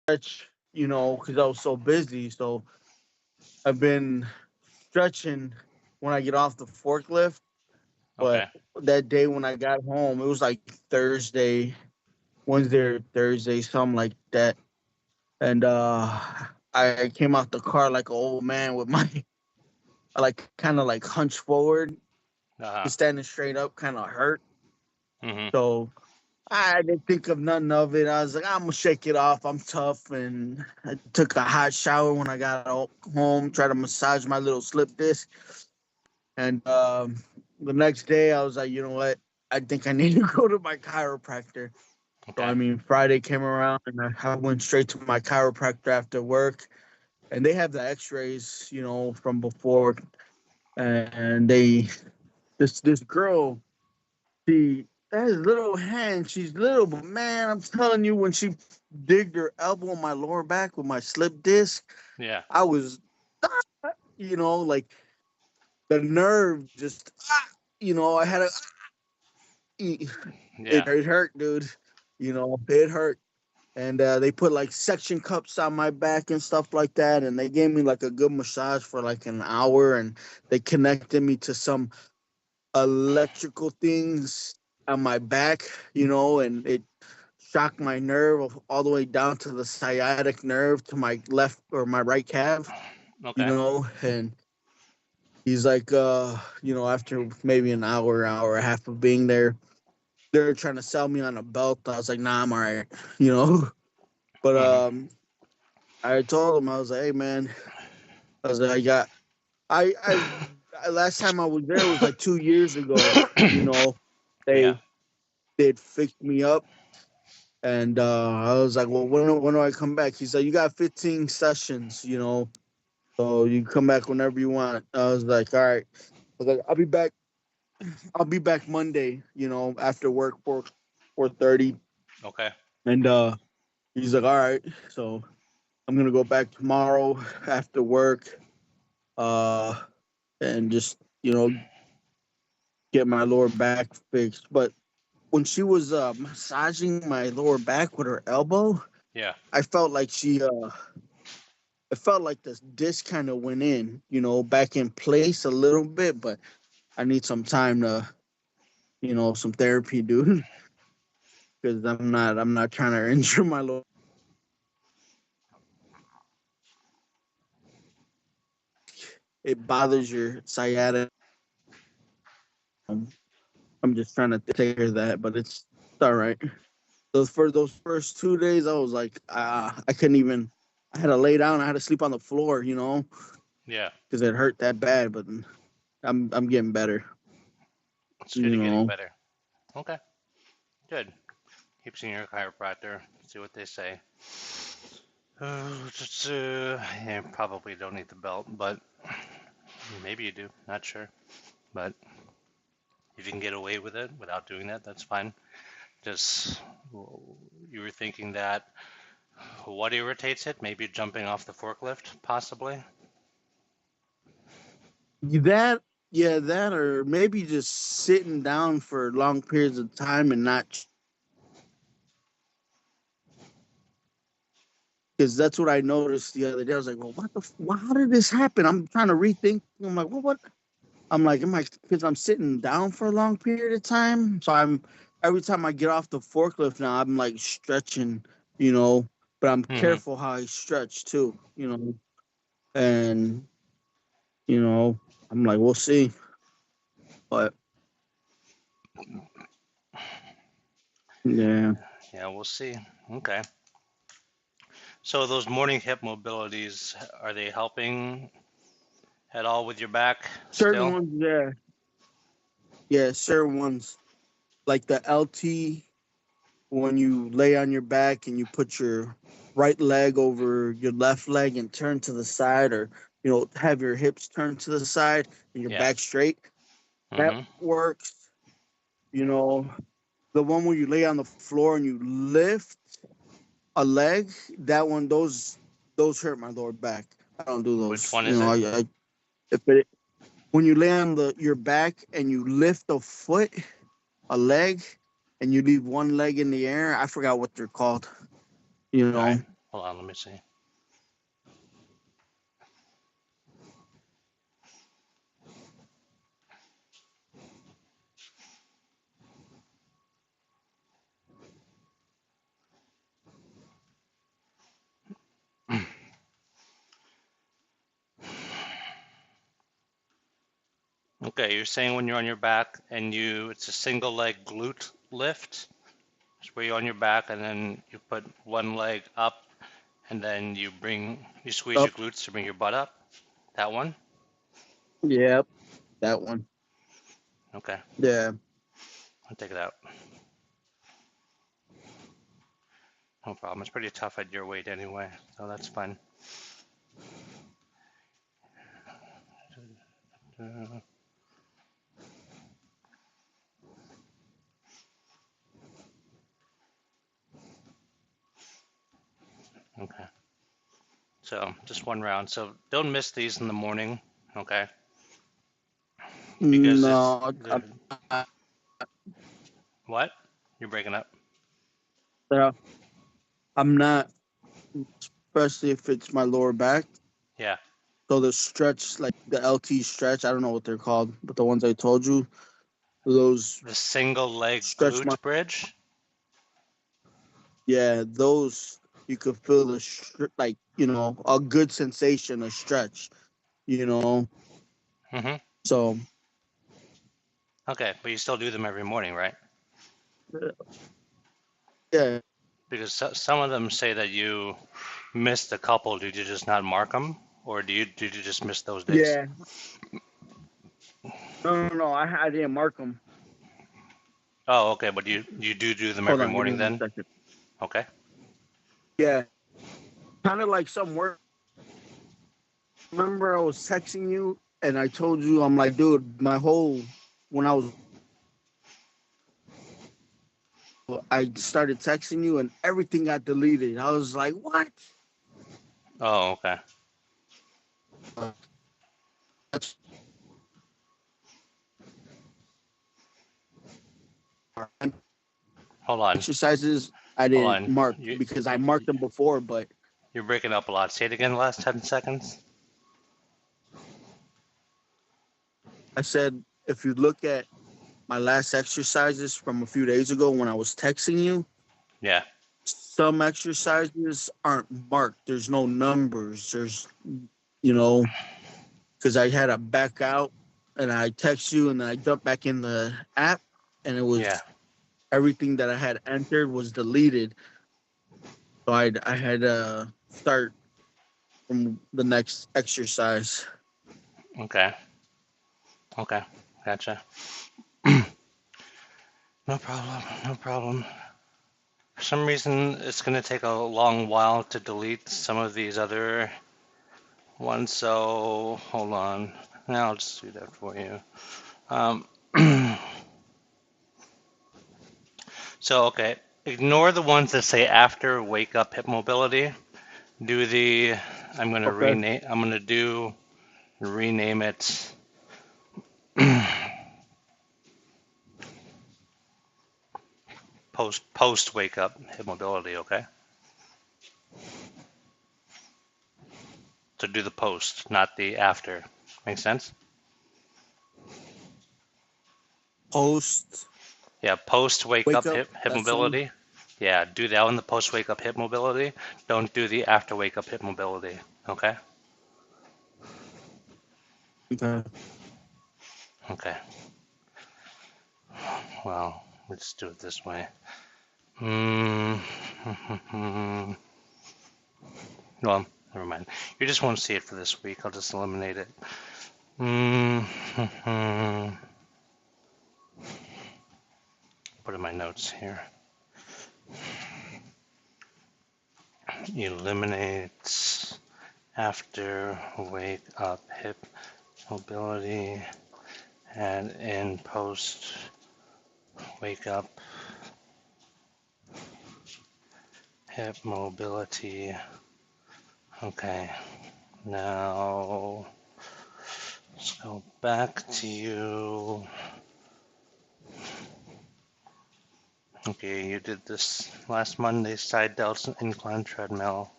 stretch, because I was so busy. So I've been stretching when I get off the forklift. But Okay. that day when I got home, it was like Thursday, Wednesday or Thursday, something like that. And I came out the car like an old man with my, I like kind of like hunched forward, Uh-huh. just standing straight up, kind of hurt. Mm-hmm. So I didn't think of nothing of it. I was like, I'm gonna shake it off. I'm tough, and I took a hot shower when I got home. Tried to massage my little slip disc, and the next day I was like, you know what? I think I need to go to my chiropractor. So I Okay. mean, Friday came around, and I went straight to my chiropractor after work, and they have the X-rays, from before, and this girl, she has little hands. She's little, but man, I'm telling you, when she digged her elbow in my lower back with my slip disc, Yeah. I was, like the nerve just, I had a, it Yeah. hurt, dude. It hurt. And they put like section cups on my back and stuff like that. And they gave me like a good massage for like an hour. And they connected me to some electrical things on my back, and it shocked my nerve all the way down to the sciatic nerve to my left or my right calf, Okay. and he's like, after maybe an hour and a half of being there, they're trying to sell me on a belt. I was like, nah, I'm all right, you know. But Mm-hmm. I told him, I was like, hey man, I was like, I last time I was there was like 2 years ago, you know. Yeah. They they'd fixed me up. And I was like, well, when do I come back? He said, you got 15 sessions, so you can come back whenever you want. I was like, all right. I was like, I'll be back. I'll be back Monday, after work 4:30. Okay. And he's like, all right. So I'm gonna go back tomorrow after work, uh, and just get my lower back fixed. But when she was massaging my lower back with her elbow, Yeah. I felt like it felt like the disc kind of went in, back in place a little bit, but I need some time to, some therapy, dude, because I'm not trying to injure my lower. It bothers your sciatic. I'm just trying to take care of that, but it's all right. Those first 2 days, I was like, I couldn't even. I had to lay down. I had to sleep on the floor, Yeah. because it hurt that bad. But I'm getting better, It's good you you're getting know. better. Okay. Good. Keep seeing your chiropractor. See what they say. Yeah, probably don't need the belt, but maybe you do. Not sure. But if you can get away with it without doing that, that's fine. Just you were thinking that what irritates it? Maybe jumping off the forklift, possibly. That yeah, that or maybe just sitting down for long periods of time and not, because that's what I noticed the other day. I was like, well, how did this happen? I'm trying to rethink. I'm like, what? I'm like, am I because I'm sitting down for a long period of time? So I'm every time I get off the forklift now, I'm like stretching, you know, but I'm Mm-hmm. careful how I stretch too, and you know, I'm like, we'll see, but yeah. Yeah, we'll see. Okay. So those morning hip mobilities, are they helping at all with your back Certain still? ones, yeah, certain ones like the LT, when you lay on your back and you put your right leg over your left leg and turn to the side, or have your hips turned to the side and your Yeah. back straight. That Mm-hmm. works. You know, the one where you lay on the floor and you lift a leg, that one, those hurt my lower back. I don't do Which those. one is it? I if it when you lay on your back and you lift a foot, a leg, and you leave one leg in the air. I forgot what they're called. You All right. know, Hold on, let me see. Okay, you're saying when you're on your back and it's a single leg glute lift, it's where you're on your back and then you put one leg up and then you squeeze your Up. glutes to bring your butt up. That one? Yep. That one. Okay, Yeah. I'll take it out. No problem. It's pretty tough at your weight anyway, so that's fine. Okay. So just one round. So don't miss these in the morning, okay? Because it's No, the what? You're breaking up. uh, I'm not, especially if it's my lower back. Yeah. So the stretch, like the LT stretch, I don't know what they're called, but the ones I told you, those The single leg stretch my, glute bridge. yeah, those you could feel like, a good sensation, a stretch, you know. Mm-hmm. So Okay, but you still do them every morning, right? yeah, Because some of them say that you missed a couple. Did you just not mark them, or did you just miss those days? yeah. No. I didn't mark them. Oh, okay, but you do them Hold every on, give me morning one then? second. Okay. Yeah, kind of like some work. Remember, I was texting you and I told you, I'm like, dude, when I started texting you and everything got deleted. I was like, what? Oh, okay. That's Hold on. exercises I Hold didn't on. mark You because I marked them before, but you're breaking up a lot. Say it again the last 10 seconds. I said if you look at my last exercises from a few days ago when I was texting you, Yeah. some exercises aren't marked. There's no numbers. You know, because I had to back out and I text you and then I jumped back in the app and it Yeah. was everything that I had entered was deleted. So I had to start from the next exercise. Okay. Okay. Gotcha. No problem. No problem. For some reason, it's going to take a long while to delete some of these other ones, so hold on. Now I'll just do that for you. Um, okay, ignore the ones that say after wake up hip mobility. Do the, Okay. I'm going to rename it post wake up hip mobility, okay? So do the post, not the after. Make sense? Post Yeah, post wake wake up up. hip That sounds mobility. Yeah, do that one, the post wake up hip mobility. Don't do the after wake up hip mobility, okay? okay. Okay. Well, let's do it this way. Mm. Well, never mind. You just won't see it for this week. I'll just eliminate it. Put in my notes here. Eliminates after wake up hip mobility and in post wake up hip mobility. Okay, now let's go back to you. Okay, you did this last Monday, side delts and incline treadmill.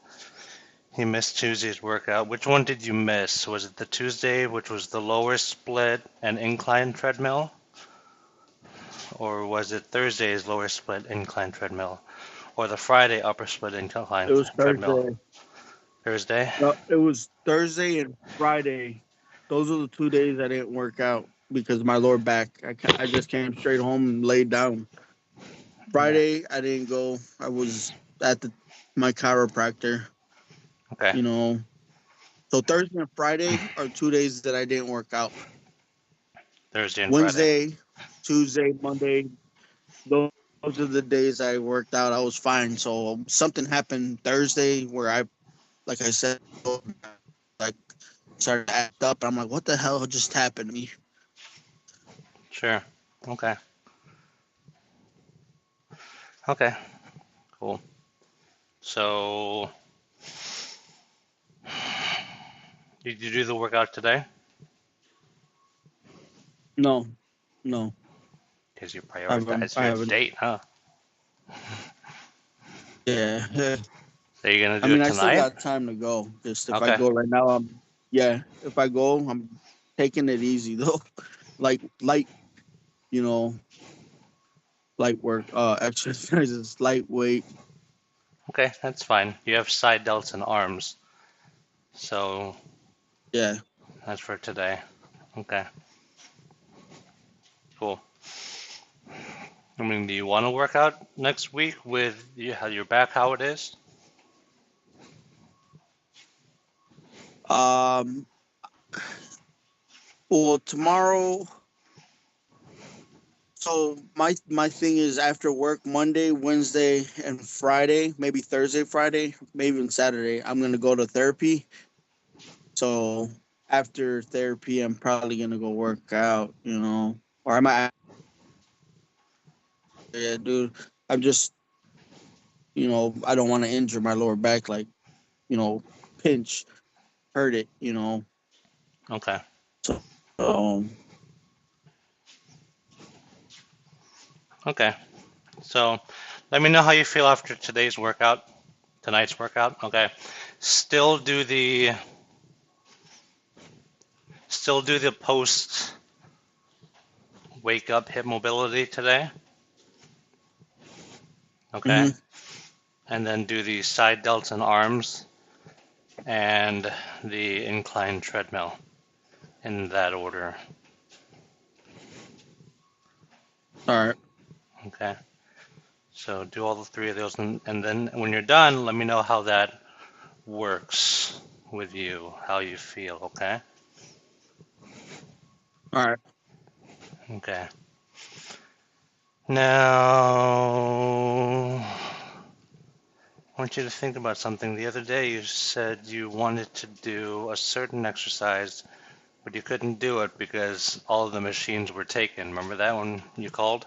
You missed Tuesday's workout. Which one did you miss? Was it the Tuesday, which was the lower split and incline treadmill? Or was it Thursday's lower split incline treadmill? Or the Friday upper split It incline was treadmill? Thursday. Thursday? No, it was Thursday and Friday. Those are the 2 days I didn't work out because of my lower back. I just came straight home and laid down. Yeah. Friday I didn't go. I was at my chiropractor. Okay. You know, so Thursday and Friday are 2 days that I didn't work out. Thursday and Friday. Wednesday, Tuesday, Monday, those are the days I worked out. I was fine. So something happened Thursday where like I said, like started to act up. I'm like, what the hell just happened to me? Sure. Okay. Okay. Cool. So, did you do the workout today? No, no, Because you I haven't. prioritize I your haven't. date, huh? Yeah. So you're gonna I do mean, it I still tonight? got time to go. Just if I Okay. go right now, yeah. If I go, I'm taking it easy though. Like light, you know, light work, exercises, lightweight. Okay, that's fine. You have side delts and arms, so Yeah. that's for today. Okay, cool. I mean, do you want to work out next week with your back how it is? Um. Well, tomorrow. So my thing is after work Monday, Wednesday, and Friday, maybe Thursday, Friday, maybe even Saturday. I'm gonna go to therapy. So after therapy, I'm probably gonna go work out. Or I might. Yeah, dude. I'm just I don't want to injure my lower back, like you know, pinch, hurt it. Okay, So um, okay. So let me know how you feel after tonight's workout. Okay. Still do the still do the post wake up hip mobility today. Okay. mhm. And then do the side delts and arms and the incline treadmill in that order. All right. Okay. So do all the three of those, and then when you're done, let me know how that works with you, how you feel, okay? All right. Okay. Now, I want you to think about something. The other day you said you wanted to do a certain exercise, but you couldn't do it because all of the machines were taken. Remember that when you called?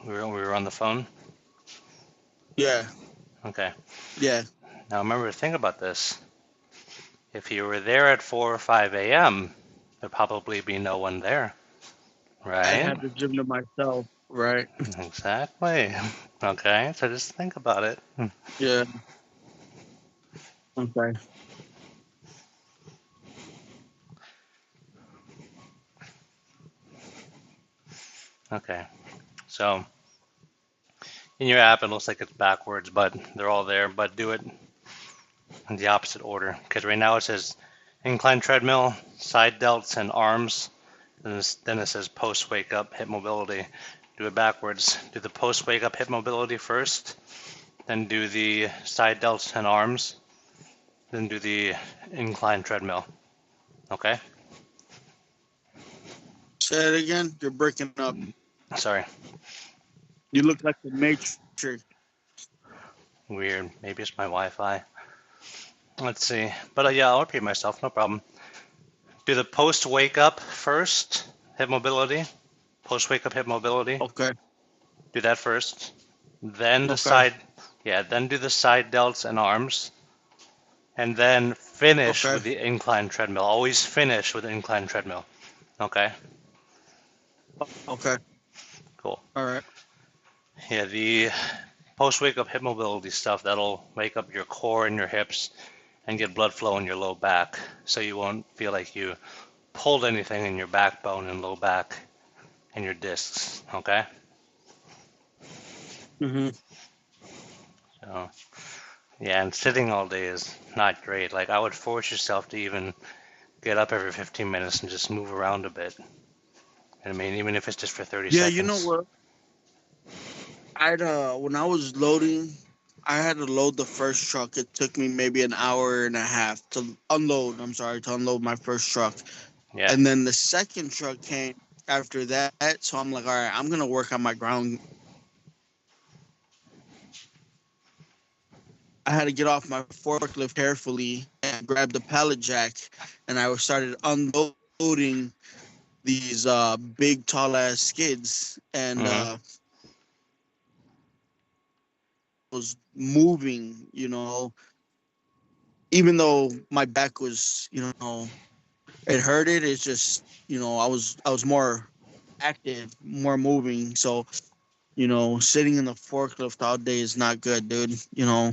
We were on the phone? Yeah. Okay. Yeah. Now remember, think about this. If you were there at 4 or 5 a.m., there'd probably be no one there, I right? have the gym to myself. Right. Exactly. Okay, so just think about it. Yeah. Okay. Okay, so in your app, it looks like it's backwards, but they're all there. But do it in the opposite order, because right now it says incline treadmill, side delts, and arms. And then it says post wake up hip mobility. Do it backwards. Do the post wake up hip mobility first, then do the side delts and arms, then do the incline treadmill. Okay? Say it again. You're breaking up. Sorry. You look like the Matrix. Weird. Maybe it's my Wi-Fi. Let's see. But yeah, I'll repeat myself. No problem. Do the post wake up first. Hip mobility. Post wake up hip mobility. Okay. Do that first. Then the Okay. side. Yeah. Then do the side delts and arms. And then finish Okay. with the incline treadmill. Always finish with incline treadmill. Okay. Okay. Cool. All right. Yeah, the post-wake up hip mobility stuff that'll wake up your core and your hips and get blood flow in your low back, so you won't feel like you pulled anything in your backbone and low back and your discs. Okay, Hmm. so yeah, and sitting all day is not great. Like I would force yourself to even get up every 15 minutes and just move around a bit. I mean, even if it's just for 30 Yeah, you know seconds. what? I'd when I was loading, I had to load the first truck. It took me maybe an hour and a half to unload. I'm sorry, to unload my first truck. Yeah. And then the second truck came after that. So I'm like, all right, I'm gonna work on my ground. I had to get off my forklift carefully and grab the pallet jack, and I started unloading these big tall ass skids, and Mhm. was moving. Even though my back was, it hurted. It's just, I was more active, more moving. So, sitting in the forklift all day is not good, dude.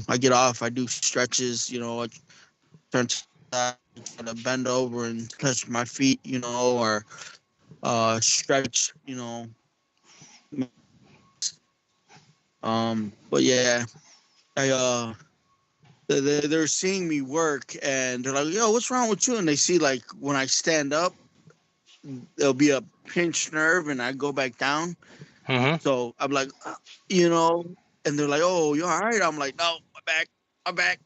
I get off, I do stretches, I turn to the side, try to bend over and touch my feet, or stretch, but yeah, I they're seeing me work and they're like, "Yo, what's wrong with you?" And they see like when I stand up, there'll be a pinched nerve, and I go back down. Mhm. So I'm like, you know, and they're like, "Oh, you all right?" I'm like, "No, my back."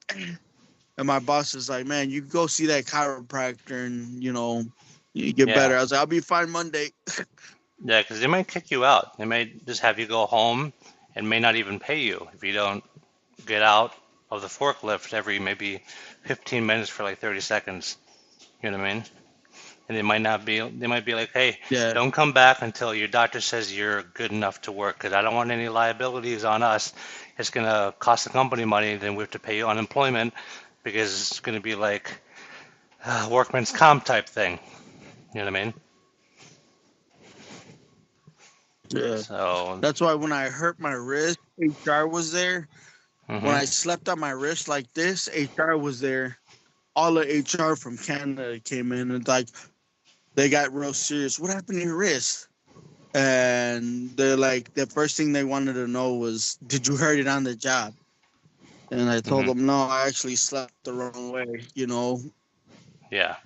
And my boss is like, "Man, you go see that chiropractor, and you get Yeah. better." I was like, "I'll be fine Monday." Yeah, because they might kick you out. They might just have you go home and may not even pay you if you don't get out of the forklift every maybe 15 minutes for like 30 seconds. You know what I mean? And they might be like, hey, Yeah, don't come back until your doctor says you're good enough to work because I don't want any liabilities on us. It's going to cost the company money, then we have to pay you unemployment because it's going to be like a workman's comp type thing. You know what I mean? yeah. So, That's why when I hurt my wrist, HR was there. When hmm I slept on my wrist like this, HR was there. All the HR from Canada came in and like they got real serious. What happened to your wrist? And they're like, the first thing they wanted to know was, did you hurt it on the job? And I told hmm them, no, I actually slept the wrong way. yeah,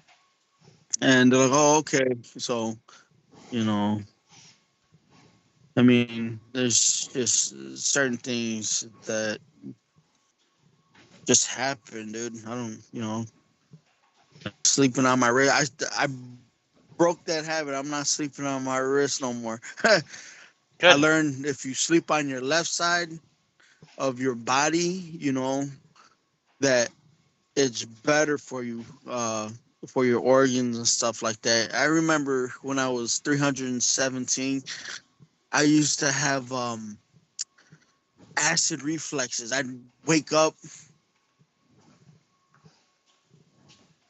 And they're like, oh, okay. So, you know, I mean, there's just certain things that just happen, dude. I don't, sleeping on my wrist. I broke that habit. I'm not sleeping on my wrist no more. I good. learned if you sleep on your left side of your body, that it's better for you, for your organs and stuff like that. I remember when I was 317, I used to have acid reflexes. I'd wake up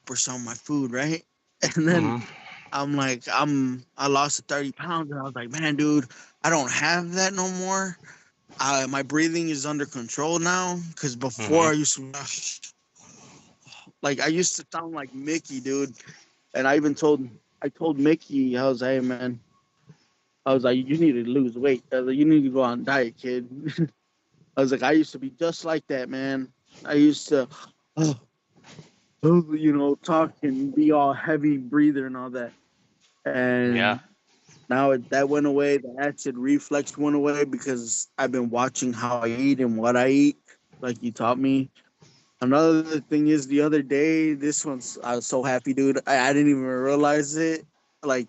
for some of my food, right? And then hmm I'm like, I lost 30 pounds, and I was like, man, dude, I don't have that no more. My breathing is under control now because before hmm I used to like I used to sound like Mickey, dude. And I told Mickey, I was like, hey man, I was like, you need to lose weight. I was like, you need to go on diet, kid. I was like, I used to be just like that, man. I used to, oh, talk and be all heavy breather and all that. Yeah. And now that went away. The acid reflex went away because I've been watching how I eat and what I eat, like you taught me. Another thing is the other day, this one's I was so happy, dude. I didn't even realize it. Like,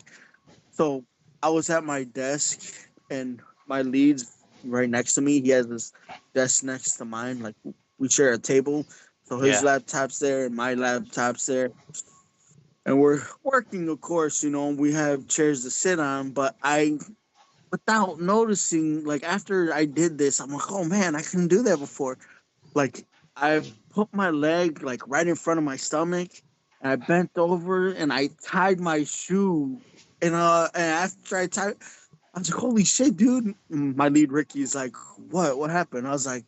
so I was at my desk and my lead's right next to me. He has this desk next to mine. Like we share a table. So his Yeah. laptop's there and my laptop's there. And we're working, of course, we have chairs to sit on, but without noticing, like after I did this, I'm like, oh man, I couldn't do that before. Like I put my leg like right in front of my stomach, and I bent over and I tied my shoe. And after I tied, I was like, holy shit, dude. My lead Ricky's like, what happened? I was like,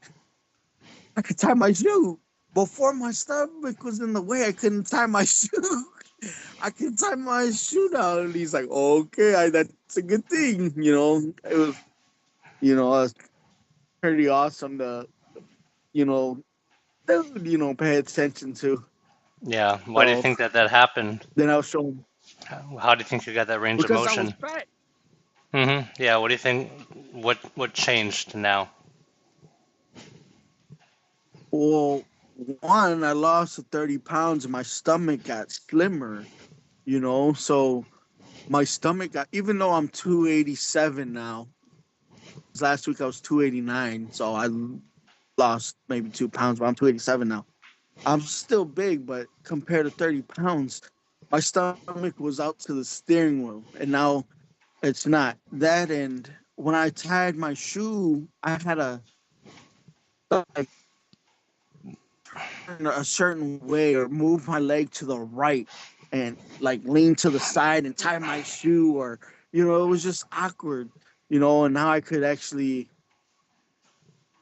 I could tie my shoe. Before my stomach was in the way, I couldn't tie my shoe. I can tie my shoe now. And he's like, okay, that's a good thing. It was, it's pretty awesome to, you know, pay attention to. Yeah. Why do you So think that that happened? then I was showing How do you think you got that range of because I was motion? fat. Yeah. What do you think? What changed now? Well, one, I lost 30 pounds and my stomach got slimmer, so my stomach got, even though I'm 287 now, 'cause last week I was 289, so I lost maybe 2 pounds, but I'm 287 now. I'm still big, but compared to 30 pounds, my stomach was out to the steering wheel, and now it's not. That, and when I tied my shoe, I had to like turn a certain way or move my leg to the right and like lean to the side and tie my shoe, or it was just awkward, and now I could actually,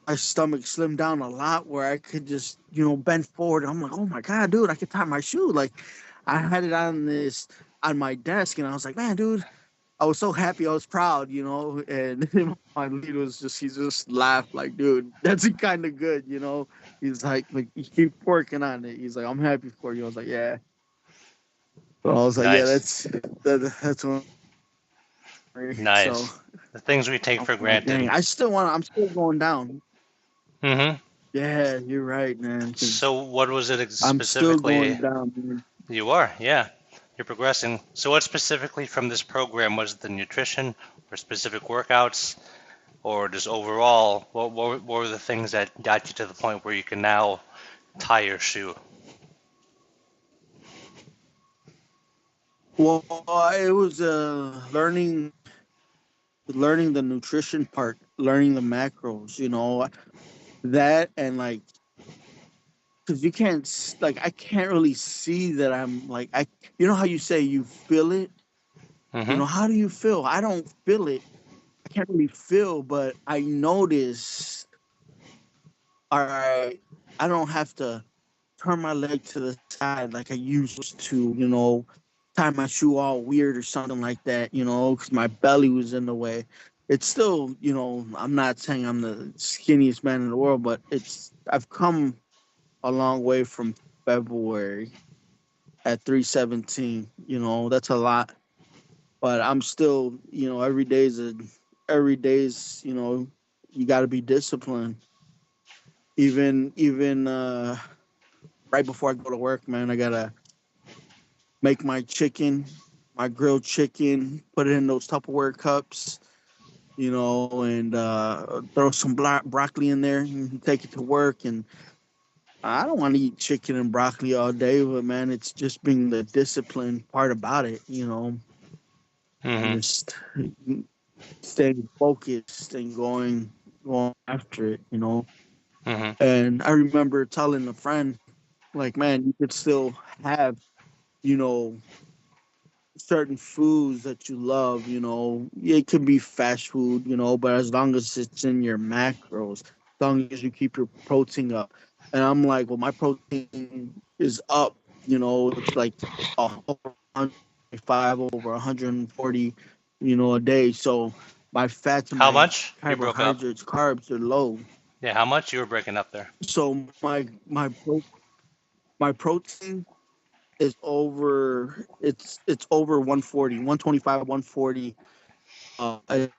my stomach slimmed down a lot where I could just, bend forward. I'm like, oh my God, dude, I could tie my shoe. Like I had it on my desk, and I was like, man, dude, I was so happy. I was proud, and my lead he just laughed like, dude, that's kind of good, He's like, you keep working on it. He's like, I'm happy for you. I was like, yeah. So I was like, yeah, Nice. that's one. So Nice. The things we take I'm for like, granted. dang, I'm still going down. hmm Yeah, you're right, man. Because So what was it I'm still specifically? going down, man. You are, yeah. You're progressing. So what specifically from this program was it the nutrition or specific workouts or just overall? What were the things that got you to the point where you can now tie your shoe? Well, it was learning the nutrition part, learning the macros, that, and like, because you can't like, I can't really see that I'm like, how you say you feel it, hmm how do you feel? I don't feel it. I can't really feel, but I notice, all right, I don't have to turn my leg to the side like I used to, tie my shoe all weird or something like that, because my belly was in the way. It's still, I'm not saying I'm the skinniest man in the world, but I've come a long way from February at 317. That's a lot, but I'm still, every day's, you got to be disciplined. Even right before I go to work, man, I gotta make my chicken, my grilled chicken, put it in those Tupperware cups, and throw some broccoli in there and take it to work. And I don't want to eat chicken and broccoli all day, but man, it's just being the discipline part about it, and hmm just staying focused and going after it, hmm And I remember telling a friend, like, man, you could still have, you know, certain foods that you love, it can be fast food, but as long as it's in your macros, as long as you keep your protein up. And I'm like, well, my protein is up, it's like over 105, over 140, a day. So my fats and How my much? You broke up. carbohydrates, carbs are low. Yeah, how much? You were breaking up there. So my protein is it's over 140, 125, 140, and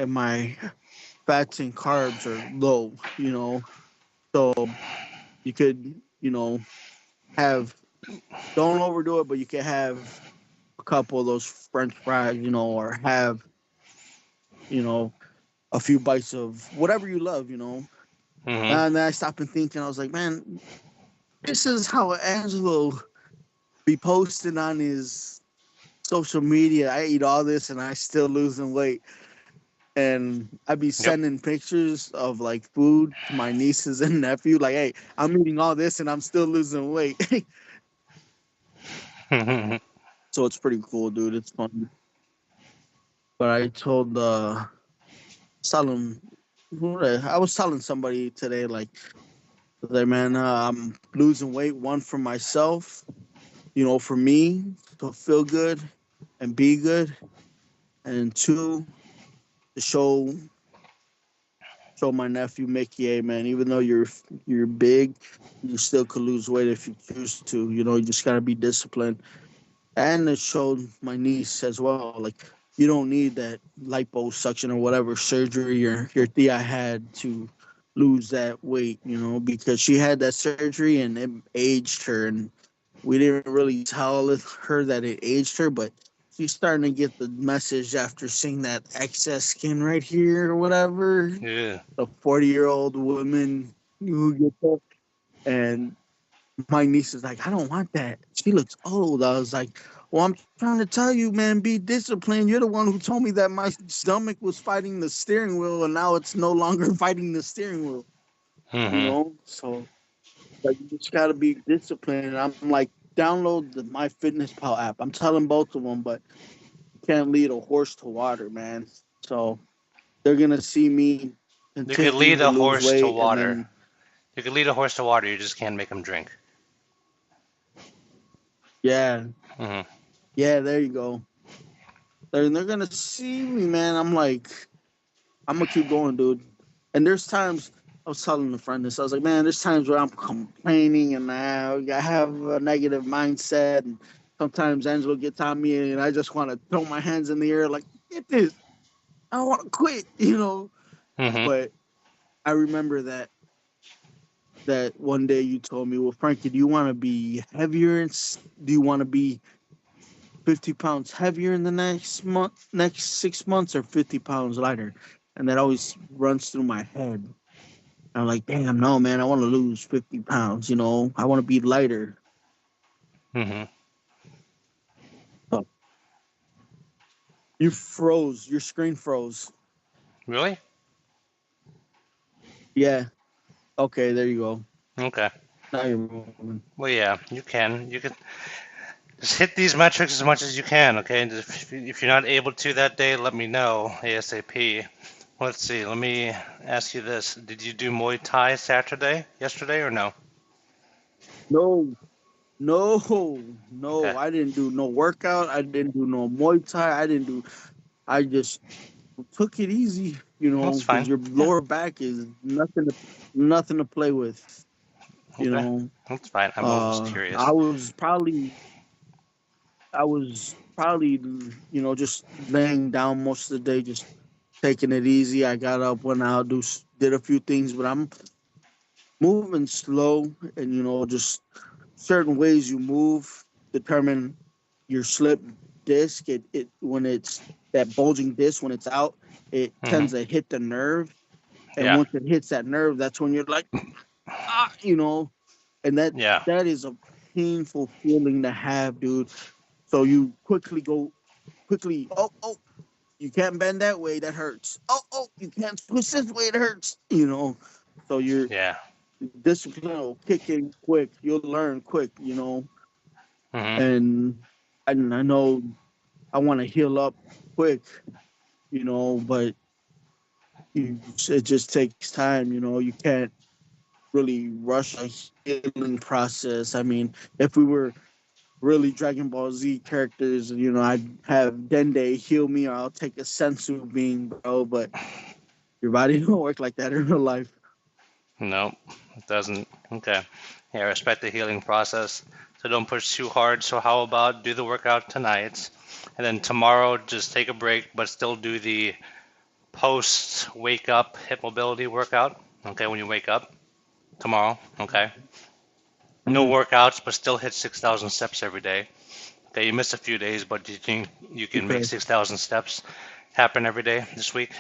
my fats and carbs are low, so you could, have, don't overdo it, but you could have a couple of those french fries, or have, you know a few bites of whatever you love, hmm and then I stopped and thinking, I was like, man, this is how Angelo be posting on his social media. I eat all this and I still losing weight. And I'd be Yep. sending pictures of like food to my nieces and nephew, like, hey, I'm eating all this and I'm still losing weight. So it's pretty cool, dude. It's fun. But I told telling I was telling somebody today like man, I'm losing weight, one for myself, for me to feel good and be good, and two to show my nephew Mickey, hey man, even though you're big, you still could lose weight if you choose to. You just gotta be disciplined. And it showed my niece as well. Like, you don't need that liposuction or whatever surgery your Thea had to lose that weight, because she had that surgery and it aged her, and we didn't really tell her that it aged her, but she's starting to get the message after seeing that excess skin right here or whatever. Yeah. The 40-year-old woman who gets that, and my niece is like, I don't want that. She looks old. I was like, well, I'm trying to tell you, man, be disciplined. You're the one who told me that my stomach was fighting the steering wheel, and now it's no longer fighting the steering wheel. Mm-hmm. So like, you just got to be disciplined. And I'm like, download the My Fitness Pal app. I'm telling both of them, but you can't lead a horse to water, man. So they're gonna see me You could continue lead to a lose horse to weight, and water. then You could lead a horse to water. You just can't make him drink. yeah, Mm-hmm. yeah, there you go. They're gonna see me, man. I'm like, I'm gonna keep going, dude. And there's times I was telling a friend this. I was like, man, there's times where I'm complaining and I have a negative mindset, and sometimes Angelo gets on me, and I just want to throw my hands in the air, like, get this. I want to quit. Mm-hmm. But I remember that one day you told me, well, Frankie, do you want to be heavier? Do you want to be 50 pounds heavier in the next 6 months, or 50 pounds lighter? And that always runs through my head. I'm like, damn, no, man, I want to lose 50 pounds. I want to be lighter. Mm-hmm. Oh, you froze. Your screen froze. Really? Yeah. Okay, there you go. Okay. Now you're moving. Well, yeah, you can. You can just hit these metrics as much as you can, okay? And if you're not able to that day, let me know ASAP. Let's see. Let me ask you this: did you do Muay Thai yesterday, or no? No, no. Okay, I didn't do no workout. I didn't do no Muay Thai. I just took it easy, that's because fine. your Yeah. lower back is nothing to play with. You Okay, know, that's fine. I'm always I curious. was probably just laying down most of the day, just taking it easy. I got up, went out, did a few things, but I'm moving slow, and just certain ways you move determine your slip disc. It when it's that bulging disc, when it's out, it Hmm. tends to hit the nerve, and Yeah, once it hits that nerve, that's when you're like, and that yeah, that is a painful feeling to have, dude. So you quickly, oh, you can't bend that way, that hurts. Oh, you can't push this way, it hurts. So your yeah. discipline will kick in quick. You'll learn quick. Hmm. And I know I want to heal up quick. But it just takes time. You can't really rush a healing process. I mean, if we were really Dragon Ball Z characters, I'd have Dende heal me, or I'll take a sensu bean, bro. But your body don't work like that in real life. No, it doesn't. Okay. Yeah, respect the healing process. So don't push too hard. So how about do the workout tonight, and then tomorrow just take a break, but still do the post wake up hip mobility workout. Okay, when you wake up tomorrow. Okay. No Mhm. workouts, but still hit 6,000 steps every day. Okay, you missed a few days, but you think you can make Okay. 6,000 steps happen every day this week?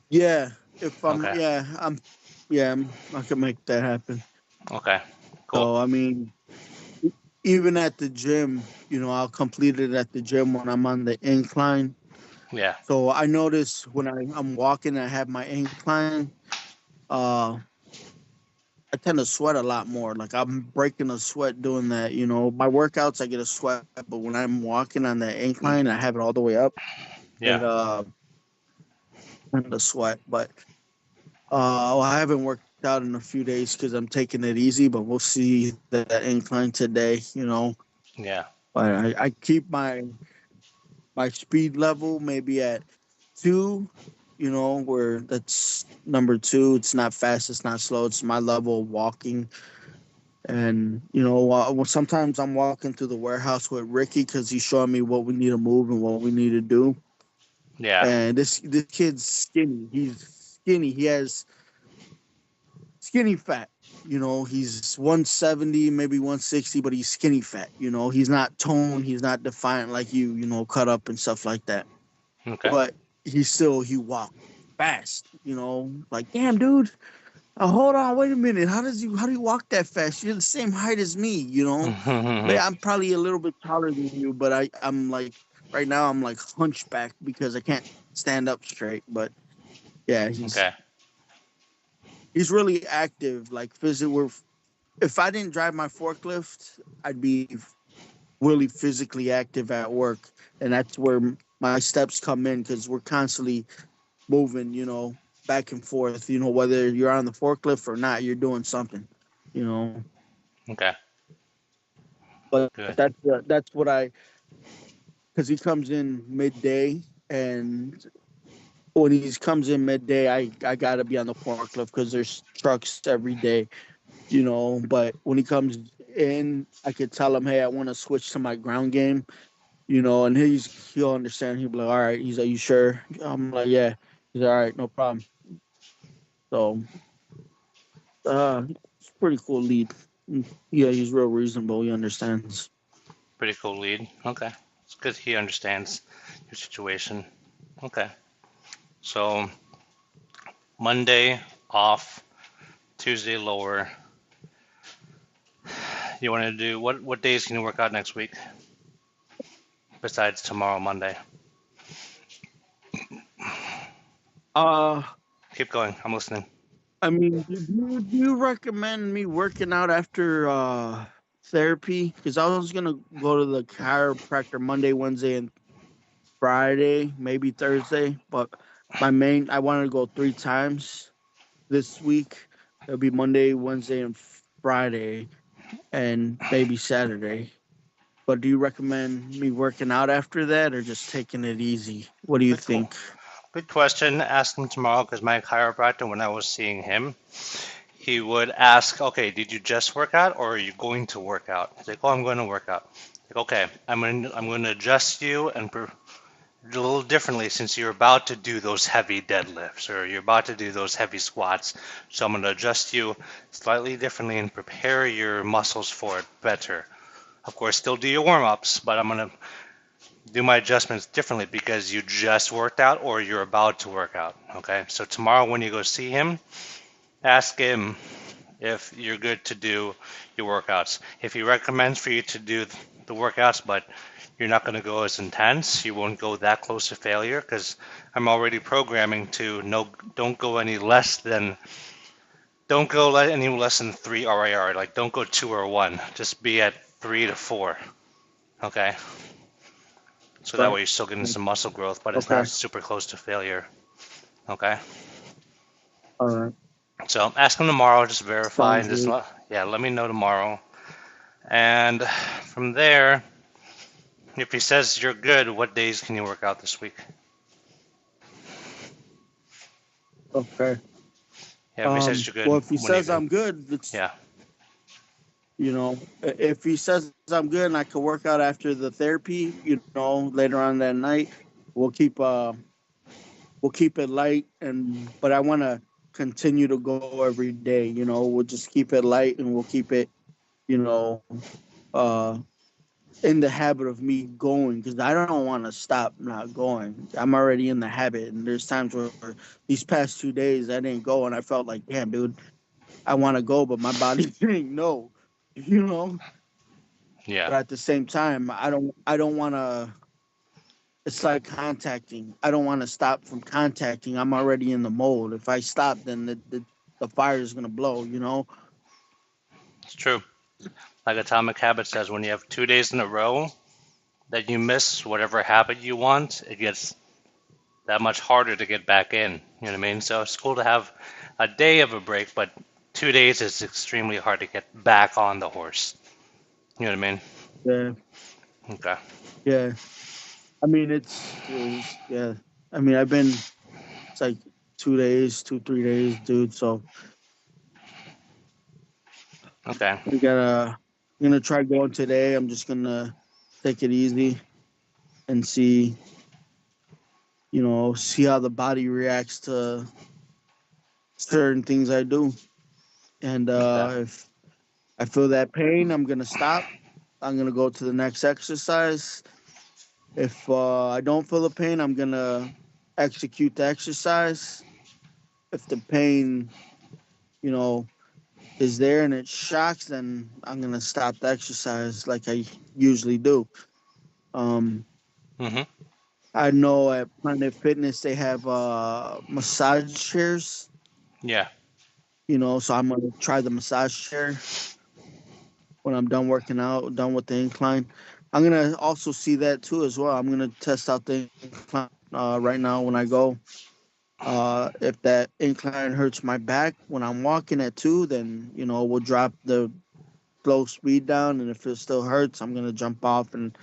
Yeah. If I'm, Okay. yeah, I can make that happen. Okay. Cool. So I mean, even at the gym, I'll complete it at the gym when I'm on the incline. Yeah. So I notice when I'm walking, I have my incline. Uh, I tend to sweat a lot more. Like I'm breaking a sweat doing that. My workouts I get a sweat, but when I'm walking on the incline, I have it all the way up. It Yeah, tend to sweat. But well, I haven't worked out in a few days because I'm taking it easy. But we'll see that incline today. yeah, But I keep my speed level maybe at two. Where that's number two. It's not fast. It's not slow. It's my level of walking. And sometimes I'm walking through the warehouse with Ricky because he's showing me what we need to move and what we need to do. yeah. And this kid's skinny. He's skinny. He has skinny fat. He's 170, maybe 160, but he's skinny fat. He's not toned. He's not defiant like you. Cut up and stuff like that. Okay. But he walked fast. Like damn, dude. Hold on, wait a minute. How do you walk that fast? You're the same height as me. Man, I'm probably a little bit taller than you, but I'm like right now I'm like hunchback because I can't stand up straight. But yeah, he's Okay. he's really active. Like physical. If I didn't drive my forklift, I'd be really physically active at work, and that's where my steps come in because we're constantly moving. Back and forth. Whether you're on the forklift or not, you're doing something. You know, Okay. but Good. that's what I because he comes in midday, and when he comes in midday, I gotta be on the forklift because there's trucks every day. But when he comes in, I could tell him, hey, I want to switch to my ground game. And he'll understand. He'll be like, all right. He's like, you sure? I'm like, yeah. He's like, all right, no problem. So it's a pretty cool lead. Yeah, he's real reasonable. He understands. Pretty cool lead. Okay. It's good he understands your situation. Okay. So Monday off, Tuesday lower. You want to do what days can you work out next week besides tomorrow, Monday? Uh, Keep going. I'm listening. I mean, do you recommend me working out after therapy? Because I was gonna go to the chiropractor Monday, Wednesday, and Friday, maybe Thursday. But I wanted to go 3 times this week. It'll be Monday, Wednesday, and Friday, and maybe Saturday. But do you recommend me working out after that or just taking it easy? What do you Good, think? good question. Ask him tomorrow because my chiropractor, when I was seeing him, he would ask, okay, did you just work out or are you going to work out? He's like, oh, I'm going to work out. Like, okay, I'm going to adjust you and a little differently since you're about to do those heavy deadlifts or you're about to do those heavy squats. So I'm going to adjust you slightly differently and prepare your muscles for it better. Of course, still do your warm-ups, but I'm going to do my adjustments differently because you just worked out or you're about to work out. Okay, so tomorrow when you go see him, ask him if you're good to do your workouts. If he recommends for you to do the workouts, but you're not going to go as intense, you won't go that close to failure because I'm already programming to no, don't go any less than 3 RIR. Like don't go 2 or 1. Just be at 3 to 4. Okay, so that Right. way you're still getting some muscle growth, but it's Okay. not super close to failure. Okay, All right. so ask him tomorrow. Just verify Sounds and just good. let me know tomorrow. And from there, if he says you're good, what days can you work out this week? Okay. Yeah, if he says you're good, Well, if he when you says can. I'm good, Yeah, if he says I'm good and I can work out after the therapy, later on that night, we'll keep uh we'll keep it light but I want to continue to go every day. We'll just keep it light and we'll keep it, you know, uh in the habit of me going because I don't want to stop not going. I'm already in the habit, and there's times where these past 2 days I didn't go, and I felt like, damn, dude, I want to go, but my body didn't know, you know. But yeah, at the same time, I don't want to. It's like contacting. I don't want to stop from contacting. I'm already in the mold. If I stop, then the fire is gonna blow. It's true. Like Atomic Habit says, when you have 2 days in a row that you miss whatever habit you want, it gets that much harder to get back in. You know what I mean? So it's cool to have a day of a break, but 2 days is extremely hard to get back on the horse. You know what I mean? Yeah, Okay. yeah. I mean, it's yeah. I mean, I've been it's like 2 days, 3 days, dude. So Okay. we gotta I'm gonna try going today. I'm just gonna take it easy and see, see how the body reacts to certain things I do. And Okay. if I feel that pain, I'm gonna stop. I'm gonna go to the next exercise. If I don't feel the pain, I'm gonna execute the exercise. If the pain, you know, is there and it shocks, then I'm gonna stop the exercise like I usually do. Um, Mhm. I know at Planet Fitness they have massage chairs, Yeah. so I'm gonna try the massage chair when I'm done working out, done with the incline. I'm gonna also see that too as well. I'm gonna test out the incline right now when I go. If that incline hurts my back when I'm walking at two, then we'll drop the slow speed down, and if it still hurts, I'm gonna jump off and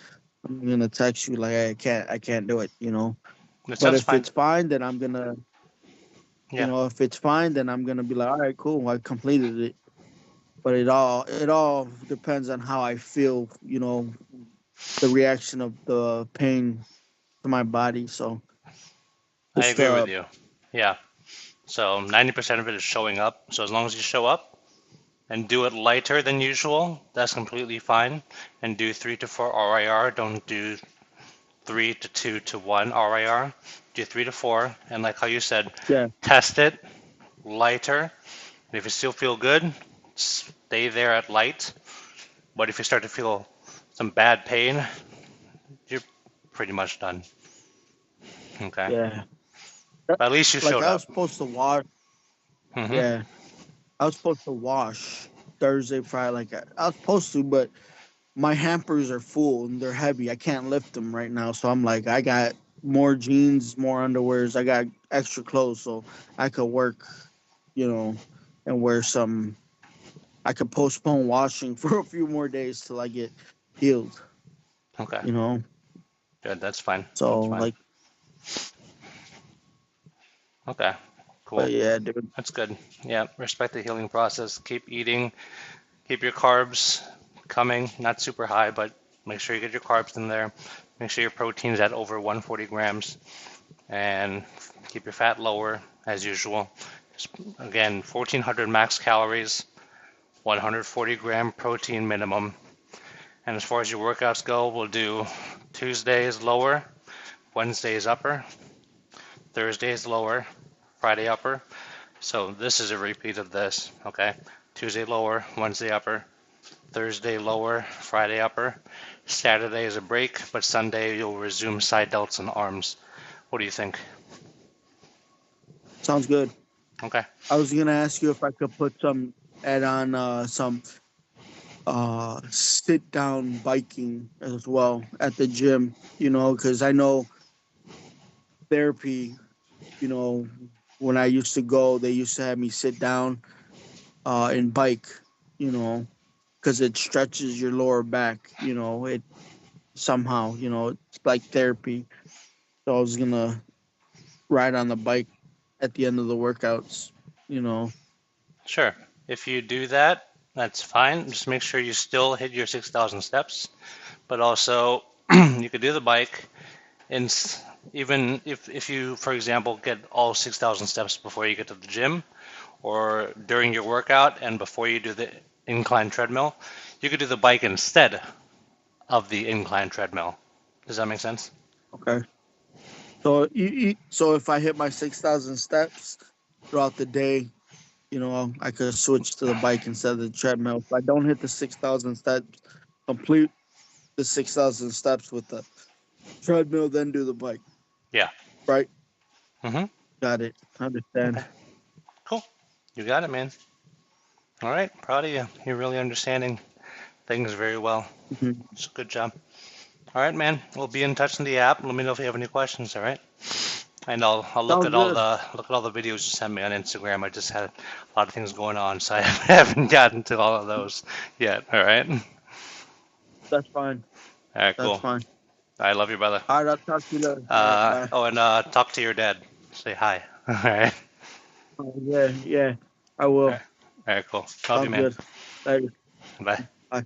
I'm gonna text you like, hey, I can't do it. That But sounds if fine. it's fine, then I'm gonna, Yeah. if it's fine, then I'm gonna be like, all right, cool, I completed it. But it all depends on how I feel, the reaction of the pain to my body. So I just agree with you. Yeah. So 90% of it is showing up. So as long as you show up and do it lighter than usual, that's completely fine. And do 3 to 4 RIR. Don't do 3 to 2 to 1 RIR. Do 3 to 4. And like how you said, yeah, test it lighter. And if you still feel good, stay there at light. But if you start to feel some bad pain, you're pretty much done. Okay. yeah. But at least you Like showed I was up. supposed to wash. Hmm. Yeah, I was supposed to wash Thursday, Friday. Like I was supposed to, but my hampers are full and they're heavy. I can't lift them right now. So I'm like, I got more jeans, more underwears. I got extra clothes, so I could work, you know, and wear some. I could postpone washing for a few more days till I get healed. Okay. You know, Good. That's fine. so That's fine. like, Okay. but Cool. yeah, dude. That's good. Yeah. Respect the healing process. Keep eating. Keep your carbs coming. Not super high, but make sure you get your carbs in there. Make sure your protein's at over 140 grams. And keep your fat lower as usual. Again, 1400 max calories, 140-gram protein minimum. And as far as your workouts go, we'll do Tuesdays lower, Wednesdays upper, Thursdays lower, Friday upper. So this is a repeat of this, okay? Tuesday lower, Wednesday upper, Thursday lower, Friday upper. Saturday is a break, but Sunday you'll resume side delts and arms. What do you think? Sounds good. Okay. I was gonna ask you if I could add on some sit down biking as well at the gym. Because I know therapy. You know, when I used to go, they used to have me sit down and bike. You know, because it stretches your lower back. It somehow. It's like therapy. So I was gonna ride on the bike at the end of the workouts. You know. Sure. If you do that, that's fine. Just make sure you still hit your 6,000 steps, but also you could do the bike and even if you, for example, get all 6,000 steps before you get to the gym or during your workout and before you do the incline treadmill, you could do the bike instead of the incline treadmill. Does that make sense? Okay. So if I hit my 6,000 steps throughout the day, I could switch to the bike instead of the treadmill. If I don't hit the 6,000 steps, complete the 6,000 steps with the treadmill, then do the bike. Yeah. Right? Mm-hmm. Got it. Okay. Understand. Cool. You got it, man. All right, proud of you. You're really understanding things very well. Mhm. It's a good job. All right, man. We'll be in touch in the app. Let me know if you have any questions. All right. And I'll look Sounds at all good. the videos you sent me on Instagram. I just had a lot of things going on, so I haven't gotten to all of those yet. All right. All That's fine. right. That's Cool. fine. I love you, brother. All right, I'll talk to you later. All right, bye. Oh, and talk to your dad. Say hi. All right. Yeah, yeah, I All will. right. All right. Cool. Love you, Sounds man. good. Later. Bye. Bye.